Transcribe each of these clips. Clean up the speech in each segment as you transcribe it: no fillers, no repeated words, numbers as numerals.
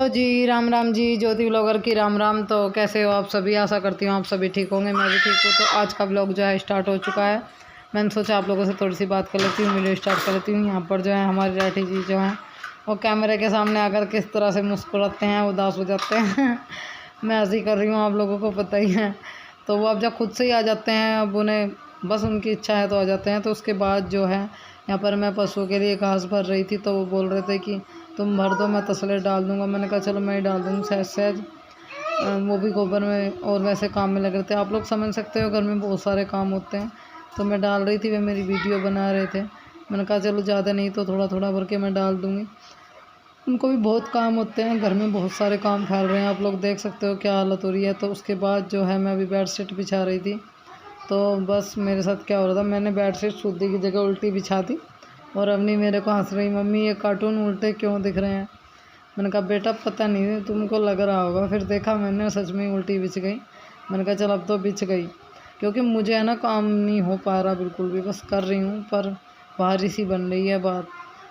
तो जी राम राम जी, ज्योति ब्लॉगर की राम राम। तो कैसे हो आप सभी? आशा करती हूँ आप सभी ठीक होंगे, मैं भी ठीक हूँ। तो आज का ब्लॉग जो है स्टार्ट हो चुका है। मैंने सोचा आप लोगों से थोड़ी सी बात कर लेती हूँ, वीडियो स्टार्ट कर लेती हूँ। यहाँ पर जो है हमारी राठी जी जो हैं वो कैमरे के सामने आकर किस तरह से मुस्कुराते हैं, उदास हो जाते हैं। मैं हंसी कर रही हूँ, आप लोगों को पता ही है। तो वो अब जब खुद से ही आ जाते हैं, अब उन्हें बस उनकी इच्छा है तो आ जाते हैं। तो उसके बाद जो है यहाँ पर मैं पशुओं के लिए घास भर रही थी, तो वो बोल रहे थे कि तुम भर दो, मैं तसले डाल दूँगा। मैंने कहा चलो मैं ही डाल दूँगी सहज सहज। वो भी गोबर में और वैसे काम में लग रहे थे। आप लोग समझ सकते हो घर में बहुत सारे काम होते हैं। तो मैं डाल रही थी, वे मेरी वीडियो बना रहे थे। मैंने कहा चलो ज़्यादा नहीं तो थोड़ा थोड़ा भर के मैं डाल दूँगी। उनको भी बहुत काम होते हैं, घर में बहुत सारे काम फैल रहे हैं। आप लोग देख सकते हो क्या हालत हो रही है। तो उसके बाद जो है मैं अभी बेड शीट बिछा रही थी। तो बस मेरे साथ क्या हो रहा था, मैंने बेड शीट सूदी की जगह उल्टी बिछा दी और अवनी मेरे को हंस रही, मम्मी ये कार्टून उल्टे क्यों दिख रहे हैं। मैंने कहा बेटा पता नहीं, तुमको लग रहा होगा। फिर देखा मैंने, सच में उल्टी बिछ गई। मैंने कहा चल अब तो बिछ गई, क्योंकि मुझे है ना काम नहीं हो पा रहा बिल्कुल भी। बस कर रही हूँ पर भारी सी बन रही है बात,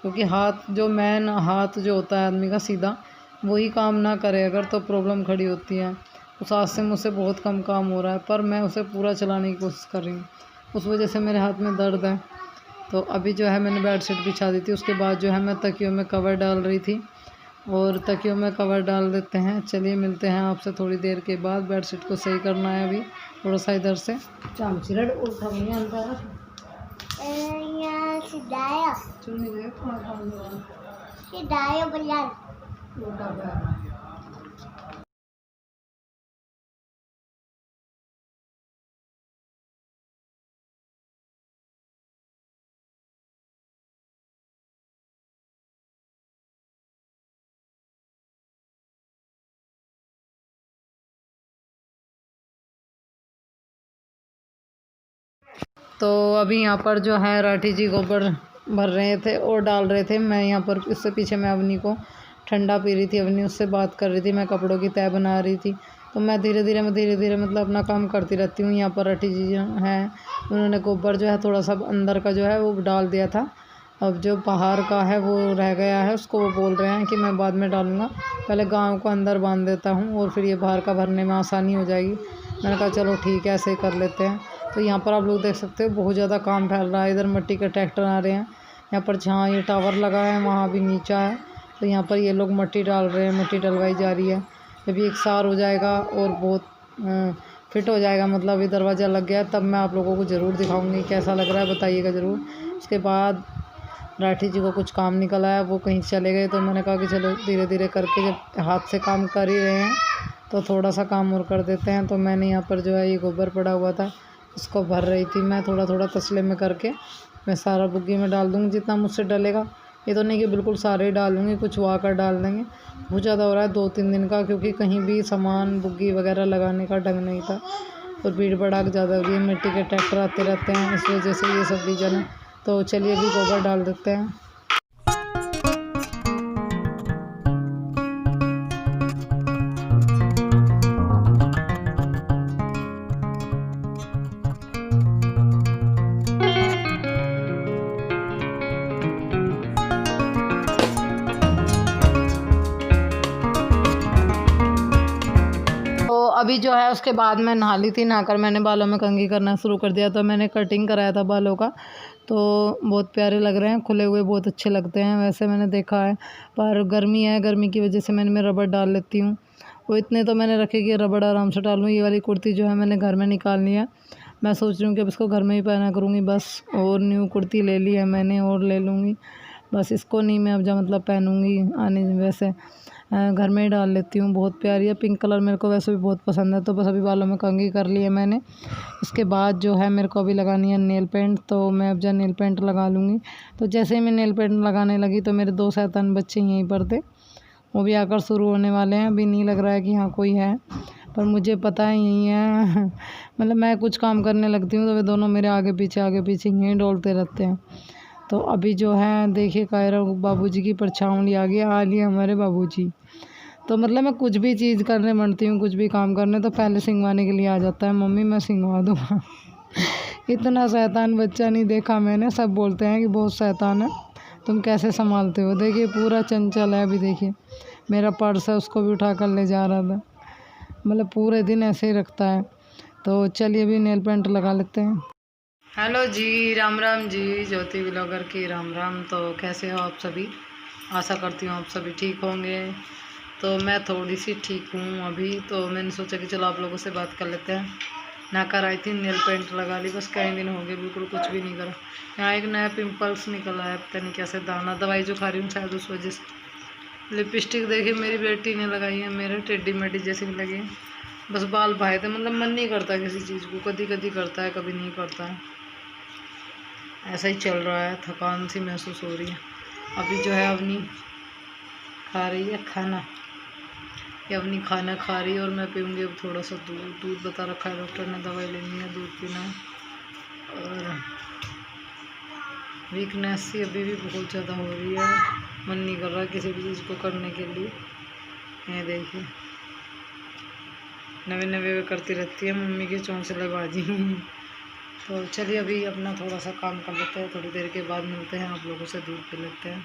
क्योंकि हाथ जो मैन हाथ जो होता है आदमी का सीधा, वही काम ना करे अगर तो प्रॉब्लम खड़ी होती है। उस हाथ से मुझसे बहुत कम काम हो रहा है, पर मैं उसे पूरा चलाने की कोशिश कर रही हूँ। उस वजह से मेरे हाथ में दर्द है। तो अभी जो है मैंने बेड शीट बिछा दी थी। उसके बाद जो है मैं तकियों में कवर डाल रही थी, और तकियों में कवर डाल देते हैं। चलिए मिलते हैं आपसे थोड़ी देर के बाद। बेड शीट को सही करना है अभी थोड़ा सा इधर से। तो अभी यहाँ पर जो है राठी जी गोबर भर रहे थे और डाल रहे थे। मैं यहाँ पर इससे पीछे मैं अवनी को ठंडा पी रही थी, अवनी उससे बात कर रही थी, मैं कपड़ों की तह बना रही थी। तो मैं धीरे धीरे मतलब अपना काम करती रहती हूँ। यहाँ पर राठी जी जो हैं उन्होंने गोबर जो है थोड़ा सा अंदर का जो है वो डाल दिया था। अब जो बाहर का है वो रह गया है, उसको वो बोल रहे हैं कि मैं बाद में डालूँगा, पहले गाँव को अंदर बांध देता हूँ और फिर ये बाहर का भरने में आसानी हो जाएगी। मैंने कहा चलो ठीक है, ऐसे ही कर लेते हैं। तो यहाँ पर आप लोग देख सकते हो बहुत ज़्यादा काम फैल रहा है। इधर मिट्टी के ट्रैक्टर आ रहे हैं, यहाँ पर जहाँ ये टावर लगा है वहाँ भी नीचा है। तो यहाँ पर ये लोग मिट्टी डाल रहे हैं, मिट्टी डलवाई जा रही है। जब ये एकसार हो जाएगा और बहुत फिट हो जाएगा, मतलब अभी दरवाज़ा लग गया, तब मैं आप लोगों को ज़रूर दिखाऊंगी कैसा लग रहा है, बताइएगा ज़रूर। उसके बाद राठी जी को कुछ काम निकल आया, वो कहीं चले गए। तो मैंने कहा कि चलो धीरे धीरे करके जब हाथ से काम कर ही रहे हैं तो थोड़ा सा काम और कर देते हैं। तो मैंने यहाँ पर जो है ये गोबर पड़ा हुआ था, उसको भर रही थी मैं थोड़ा थोड़ा तसले में करके। मैं सारा बुग्गी में डाल दूँगी जितना मुझसे डलेगा। ये तो नहीं कि बिल्कुल सारे ही डालूँगी, कुछ वा कर डाल देंगे। बहुत ज़्यादा हो रहा है 2-3 दिन का, क्योंकि कहीं भी सामान बुग्गी वगैरह लगाने का ढंग नहीं था और भीड़ भड़ाक ज़्यादा हो रही है। मिट्टी के ट्रैक्टर आते रहते हैं, इस वजह से ये सब रीज़न है। तो चलिए अभी गोबर डाल देते हैं। अभी जो है उसके बाद मैं नहा ली थी, नहाकर मैंने बालों में कंघी करना शुरू कर दिया। तो मैंने कटिंग कराया था बालों का, तो बहुत प्यारे लग रहे हैं, खुले हुए बहुत अच्छे लगते हैं वैसे मैंने देखा है। पर गर्मी है, गर्मी की वजह से मैं रबड़ डाल लेती हूँ। वो इतने तो मैंने रखे कि रबड़ आराम से डालूँ। ये वाली कुर्ती जो है मैंने घर में निकालनी है। मैं सोच रही हूँ कि अब इसको घर में ही पहना करूँगी बस। और न्यू कुर्ती ले ली है मैंने और ले लूँगी बस, इसको नहीं मैं अब जब मतलब पहनूँगी आने, वैसे घर में ही डाल लेती हूँ। बहुत प्यारी है, पिंक कलर मेरे को वैसे भी बहुत पसंद है। तो बस अभी बालों में कंघी कर ली है मैंने। इसके बाद जो है मेरे को अभी लगानी है नेल पेंट, तो मैं अब जब नेल पेंट लगा लूँगी। तो जैसे ही मैं नेल पेंट लगाने लगी तो मेरे 2 शैतान बच्चे यहीं पर थे, वो भी आकर शुरू होने वाले हैं। अभी नहीं लग रहा है कि हाँ कोई है, पर मुझे पता है यही है। मतलब मैं कुछ काम करने लगती हूँ तो वे दोनों मेरे आगे पीछे यहीं डोलते रहते हैं। तो अभी जो है देखिए कायरा बाबूजी की परछावनी आ गई, आ लिए हमारे बाबूजी। तो मतलब मैं कुछ भी चीज़ करने बनती हूँ, कुछ भी काम करने, तो पहले सिंगवाने के लिए आ जाता है, मम्मी मैं सिंगवा दूँगा। इतना शैतान बच्चा नहीं देखा मैंने। सब बोलते हैं कि बहुत शैतान है, तुम कैसे संभालते हो। देखिए पूरा चंचल है। अभी देखिए मेरा पर्स है उसको भी उठा कर ले जा रहा था। मतलब पूरे दिन ऐसे ही रखता है। तो चलिए अभी नेल पेंट लगा लेते हैं। हेलो जी, राम राम जी, ज्योति व्लॉगर की राम राम। तो कैसे हो आप सभी? आशा करती हूँ आप सभी ठीक होंगे। तो मैं थोड़ी सी ठीक हूँ अभी, तो मैंने सोचा कि चलो आप लोगों से बात कर लेते हैं। ना कर आई थी, नेल पेंट लगा ली, बस कई दिन हो गए बिल्कुल कुछ भी नहीं करा। यहाँ एक नया पिंपल्स निकला है, पता नहीं कैसे दाना, दवाई जो खा रही हूँ शायद उस वजह से। लिपस्टिक देखिए मेरी बेटी ने लगाई है, मेरे टेढ़ी मेढ़ी जैसी भी लगी है। बस बाल भाए थे, मतलब मन नहीं करता किसी चीज़ को, कभी कभी करता है कभी नहीं करता है, ऐसा ही चल रहा है। थकान सी महसूस हो रही है। अभी जो है अवनी खा रही है खाना, ये अवनी खाना खा रही है और मैं पीऊँगी अब थोड़ा सा दूध। दूध बता रखा है डॉक्टर ने, दवाई लेनी है, दूध पीना है। और वीकनेस सी अभी भी बहुत ज़्यादा हो रही है, मन नहीं कर रहा किसी भी चीज़ को करने के लिए। ये देखिए नवे नवे करती रहती है, मम्मी की चौंसलेबाजी। तो चलिए अभी अपना थोड़ा सा काम कर लेते हैं, थोड़ी देर के बाद मिलते हैं आप लोगों से, दूध पी लेते हैं।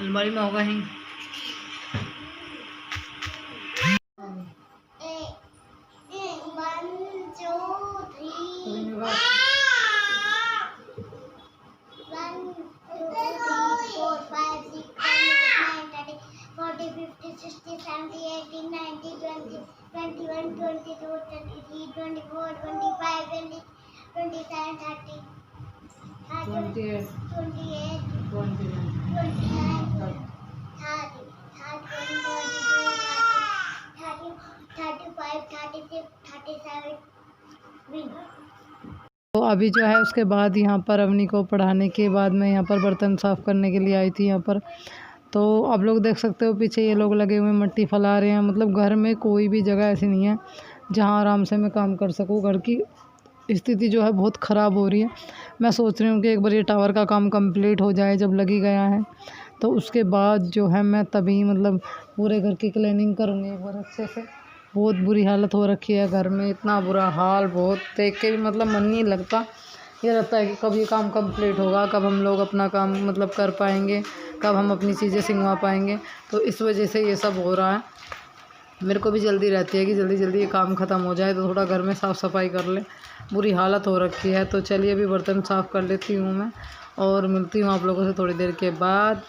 अलमारी में होगा ही। तो अभी जो है उसके बाद यहाँ पर अवनी को पढ़ाने के बाद मैं यहाँ पर बर्तन साफ़ करने के लिए आई थी यहाँ पर। तो आप लोग देख सकते हो पीछे ये लोग लगे हुए मट्टी फैला रहे हैं। मतलब घर में कोई भी जगह ऐसी नहीं है जहाँ आराम से मैं काम कर सकूँ। घर की स्थिति जो है बहुत ख़राब हो रही है। मैं सोच रही हूँ कि एक बार ये टावर का काम कंप्लीट हो जाए, जब लगी गया है तो उसके बाद जो है मैं तभी मतलब पूरे घर की क्लीनिंग करूँगी एक बार अच्छे से। बहुत बुरी हालत हो रखी है घर में, इतना बुरा हाल, बहुत देख के भी मतलब मन नहीं लगता। ये रहता है कि कब ये काम कंप्लीट होगा, कब हम लोग अपना काम मतलब कर पाएंगे, कब हम अपनी चीज़ें सिंगवा पाएंगे। तो इस वजह से ये सब हो रहा है। मेरे को भी जल्दी रहती है कि जल्दी जल्दी ये काम ख़त्म हो जाए, तो थोड़ा घर में साफ़ सफाई कर ले, बुरी हालत हो रखी है। तो चलिए अभी बर्तन साफ़ कर लेती हूँ मैं और मिलती हूँ आप लोगों से थोड़ी देर के बाद।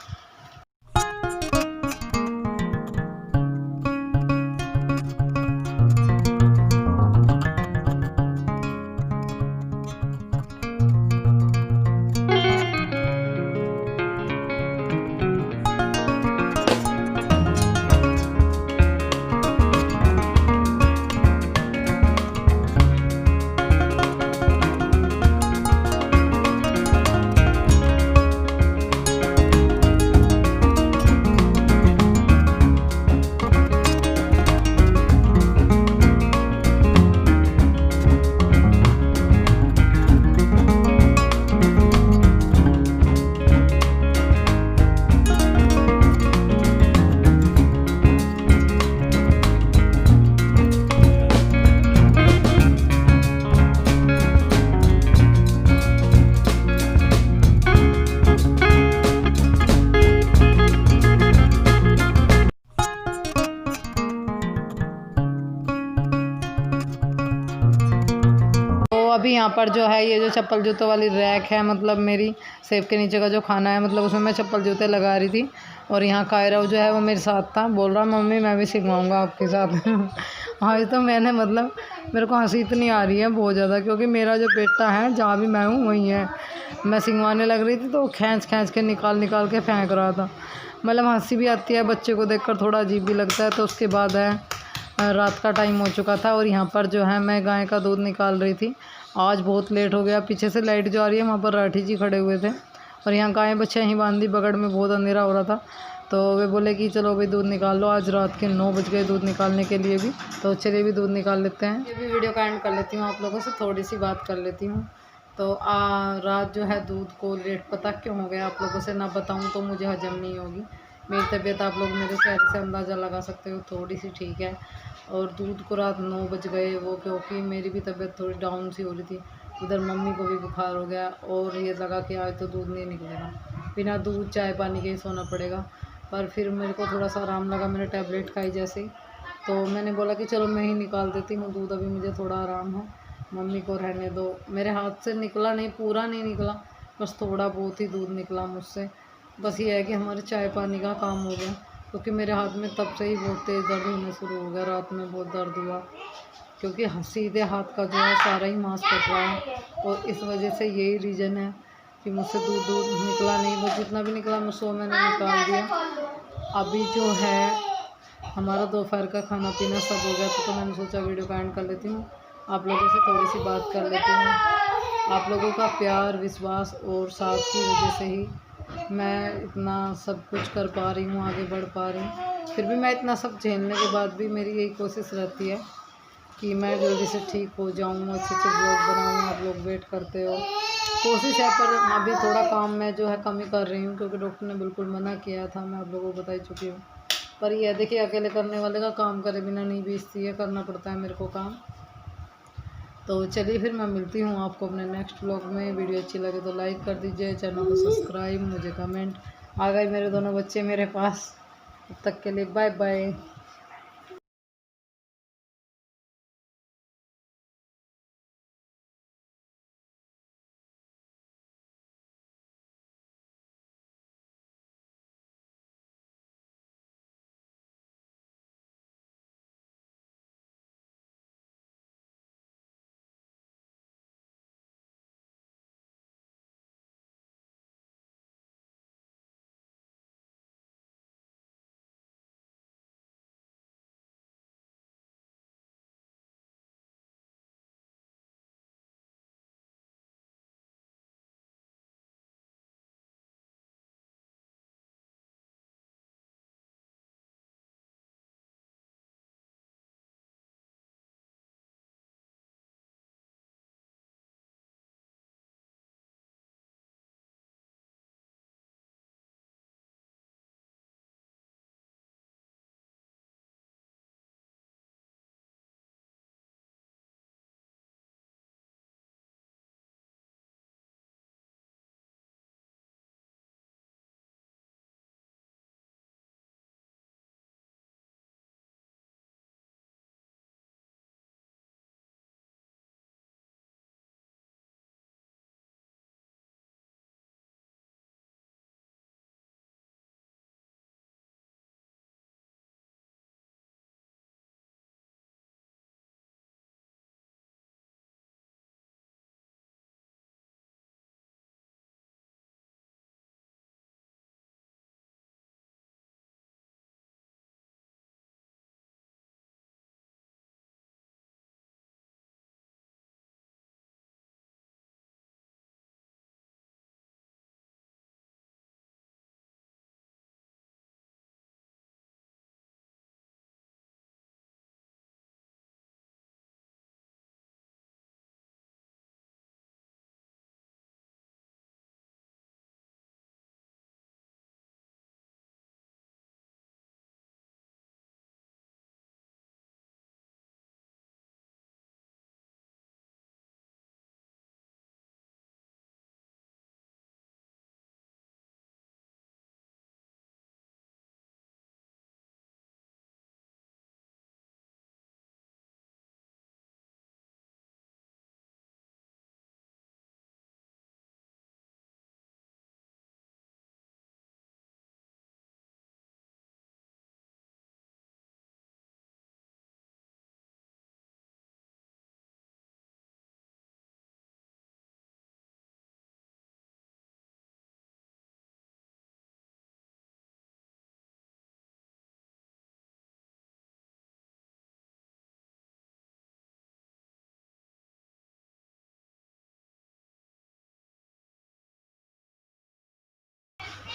अभी यहाँ पर जो है ये जो चप्पल जूतों वाली रैक है, मतलब मेरी सेब के नीचे का जो खाना है, मतलब उसमें मैं चप्पल जूते लगा रही थी। और यहाँ कायरा जो है वो मेरे साथ था, बोल रहा मम्मी मैं भी सिखवाऊँगा आपके साथ। आज तो मैंने मतलब मेरे को हंसी इतनी आ रही है बहुत ज़्यादा, क्योंकि मेरा जो बेटा है जहाँ भी मैं हूँ वहीं है। मैं सिंगवाने लग रही थी तो खींच खींच के निकाल के फेंक रहा था। मतलब हंसी भी आती है बच्चे को देखकर, थोड़ा अजीब भी लगता है। तो उसके बाद है रात का टाइम हो चुका था और यहाँ पर जो है मैं गाय का दूध निकाल रही थी। आज बहुत लेट हो गया, पीछे से लाइट जो आ रही है वहाँ पर राठी जी खड़े हुए थे और यहाँ गाय बच्चे यहीं बांधी, बगड़ में बहुत अंधेरा हो रहा था। तो वे बोले कि चलो भाई दूध निकाल लो, आज रात के 9 बज गए दूध निकालने के लिए भी। तो चलिए भी दूध निकाल लेते हैं। ये भी वीडियो का एंड कर लेती हूँ, आप लोगों से थोड़ी सी बात कर लेती हूँ। तो रात जो है दूध को लेट पता क्यों हो गया आप लोगों से ना बताऊँ तो मुझे हजम नहीं होगी, मेरी तबीयत आप लोग मेरे चेहरे से अंदाज़ा लगा सकते हो, थोड़ी सी ठीक है। और दूध को रात 9 बज गए, वो क्योंकि मेरी भी तबीयत थोड़ी डाउन सी हो रही थी। उधर मम्मी को भी बुखार हो गया और ये लगा कि आज तो दूध नहीं निकलेगा, बिना दूध चाय पानी के ही सोना पड़ेगा। पर फिर मेरे को थोड़ा सा आराम लगा, मैंने टैबलेट खाई जैसे ही, तो मैंने बोला कि चलो मैं ही निकाल देती हूँ दूध, अभी मुझे थोड़ा आराम है, मम्मी को रहने दो। मेरे हाथ से निकला नहीं, पूरा नहीं निकला, बस थोड़ा बहुत ही दूध निकला मुझसे। बस ये है कि हमारे चाय पानी का काम हो गया, क्योंकि मेरे हाथ में तब से ही बहुत तेज़ दर्द होना शुरू हो गया, रात में बहुत दर्द हुआ, क्योंकि सीधे हाथ का जो है सारा ही मांस कट रहा है। और इस वजह से यही रीज़न है कि मुझसे दूध दूध निकला नहीं, बस जितना भी निकला मुझसे मैंने निकाल दिया। अभी जो है हमारा दोपहर का खाना पीना सब हो गया, तो मैंने सोचा वीडियो को एंड कर लेती हूँ, आप लोगों से थोड़ी सी बात कर लेती हूँ। आप लोगों का प्यार, विश्वास और साथ की वजह से ही मैं इतना सब कुछ कर पा रही हूँ, आगे बढ़ पा रही हूँ। फिर भी मैं इतना सब झेलने के बाद भी मेरी यही कोशिश रहती है कि मैं जल्दी से ठीक हो जाऊँ, अच्छे अच्छे ब्लॉग बनाऊँ। आप लोग वेट करते हो, कोशिश है, पर अभी थोड़ा काम में जो है कमी कर रही हूँ, क्योंकि डॉक्टर ने बिल्कुल मना किया था, मैं आप लोगों को बता चुकी हूँ। पर यह देखिए, अकेले करने वाले का काम करे बिना नहीं बीजती है, करना पड़ता है मेरे को काम। तो चलिए फिर मैं मिलती हूँ आपको अपने नेक्स्ट व्लॉग में। वीडियो अच्छी लगे तो लाइक कर दीजिए, चैनल को सब्सक्राइब, मुझे कमेंट। आ गए मेरे दोनों बच्चे मेरे पास, तब तक के लिए बाय बाय।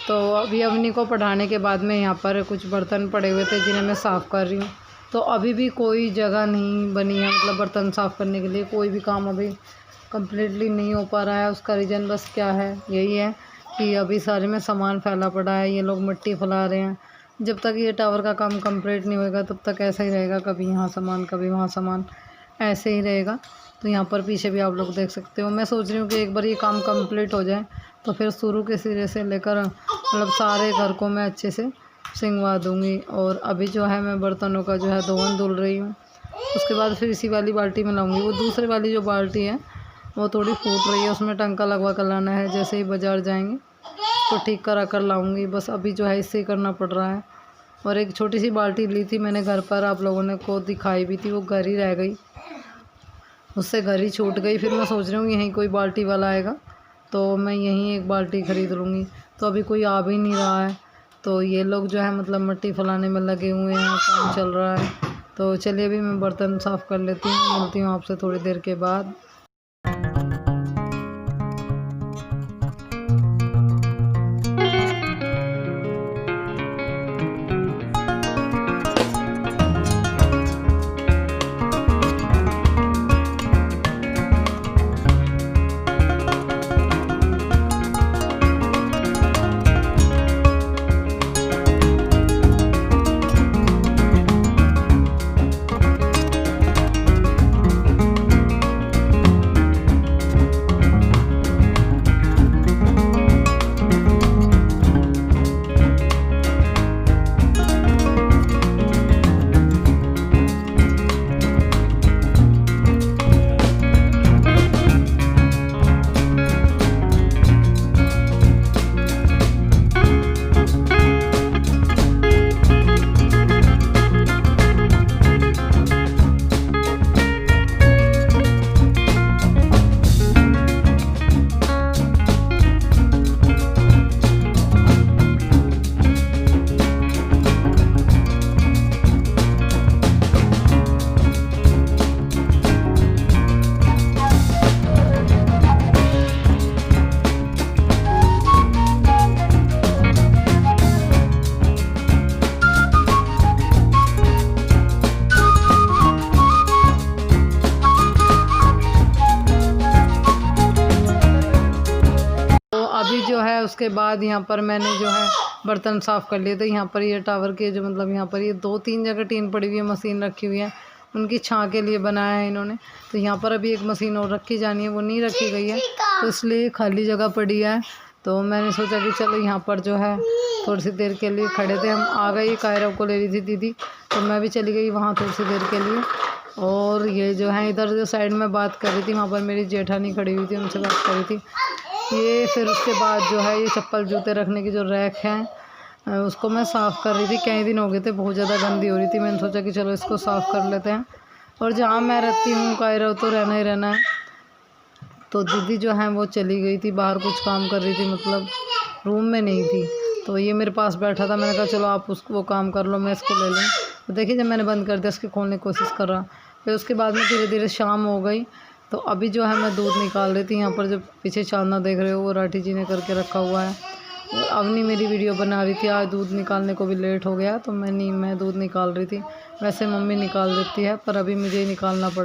तो अभी अवनी को पढ़ाने के बाद में यहाँ पर कुछ बर्तन पड़े हुए थे जिन्हें मैं साफ़ कर रही हूँ। तो अभी भी कोई जगह नहीं बनी है, मतलब बर्तन साफ़ करने के लिए कोई भी काम अभी कम्प्लीटली नहीं हो पा रहा है। उसका रीज़न बस क्या है, यही है कि अभी सारे में सामान फैला पड़ा है, ये लोग मिट्टी फैला रहे हैं। जब तक ये टावर का काम कंप्लीट नहीं होएगा तब तक ऐसा ही रहेगा, कभी यहाँ सामान कभी वहाँ सामान, ऐसे ही रहेगा। तो यहाँ पर पीछे भी आप लोग देख सकते हो। मैं सोच रही हूँ कि एक बार ये काम कंप्लीट हो जाए तो फिर शुरू के सिरे से लेकर मतलब सारे घर को मैं अच्छे से सिंगवा दूँगी। और अभी जो है मैं बर्तनों का जो है धोवन धुल रही हूँ। उसके बाद फिर इसी वाली बाल्टी में लाऊंगी। वो दूसरी वाली जो बाल्टी है वो थोड़ी फूट रही है, उसमें टंका लगवा कर लाना है। जैसे ही बाज़ार जाएंगे तो ठीक करा कर लाऊंगी। बस अभी जो है इससे ही करना पड़ रहा है। और एक छोटी सी बाल्टी ली थी मैंने घर पर, आप लोगों ने को दिखाई भी थी, वो घर ही रह गई, उससे घर ही छूट गई। फिर मैं सोच रही हूँ यहीं कोई बाल्टी वाला आएगा तो मैं यहीं एक बाल्टी ख़रीद लूँगी। तो अभी कोई आ भी नहीं रहा है, तो ये लोग जो है मतलब मिट्टी फैलाने में लगे हुए हैं, काम चल रहा है। तो चलिए अभी मैं बर्तन साफ़ कर लेती हूँ, मिलती हूँ आपसे थोड़ी देर के बाद। अभी जो है उसके बाद यहाँ पर मैंने जो है बर्तन साफ़ कर लिए थे। यहाँ पर ये टावर के जो मतलब यहाँ पर ये 2-3 जगह टीन पड़ी हुई है, मशीन रखी हुई है, उनकी छाँ के लिए बनाया है इन्होंने। तो यहाँ पर अभी एक मशीन और रखी जानी है, वो नहीं रखी गई है, तो इसलिए खाली जगह पड़ी है। तो मैंने सोचा कि चलो यहाँ पर जो है थोड़ी सी देर के लिए खड़े थे, हम आ गए। कायरा को ले रही थी दीदी, तो मैं भी चली गई वहाँ थोड़ी सी देर के लिए। और ये जो है इधर जो साइड में बात कर रही थी, वहाँ पर मेरी जेठानी खड़ी हुई थी, उनसे बात कर रही थी। ये फिर उसके बाद जो है ये चप्पल जूते रखने की जो रैक है उसको मैं साफ़ कर रही थी। कई दिन हो गए थे, बहुत ज़्यादा गंदी हो रही थी। मैंने सोचा कि चलो इसको साफ़ कर लेते हैं। और जहाँ मैं रहती हूँ कायरा तो रहना ही रहना है। तो दीदी जो है वो चली गई थी बाहर, कुछ काम कर रही थी, मतलब रूम में नहीं थी। तो ये मेरे पास बैठा था, मैंने कहा चलो आप उसको वो काम कर लो, मैं इसको ले लूँ। तो देखिए जब मैंने बंद कर दिया इसके खोलने की कोशिश कर रहा। फिर उसके बाद में धीरे धीरे शाम हो गई। तो अभी जो है मैं दूध निकाल रही थी। यहाँ पर जो पीछे चांदना देख रहे हो वो राठी जी ने करके रखा हुआ है। और अवनी मेरी वीडियो बना रही थी, आज दूध निकालने को भी लेट हो गया तो मैं दूध निकाल रही थी। वैसे मम्मी निकाल देती है पर अभी मुझे ही निकालना पड़ा।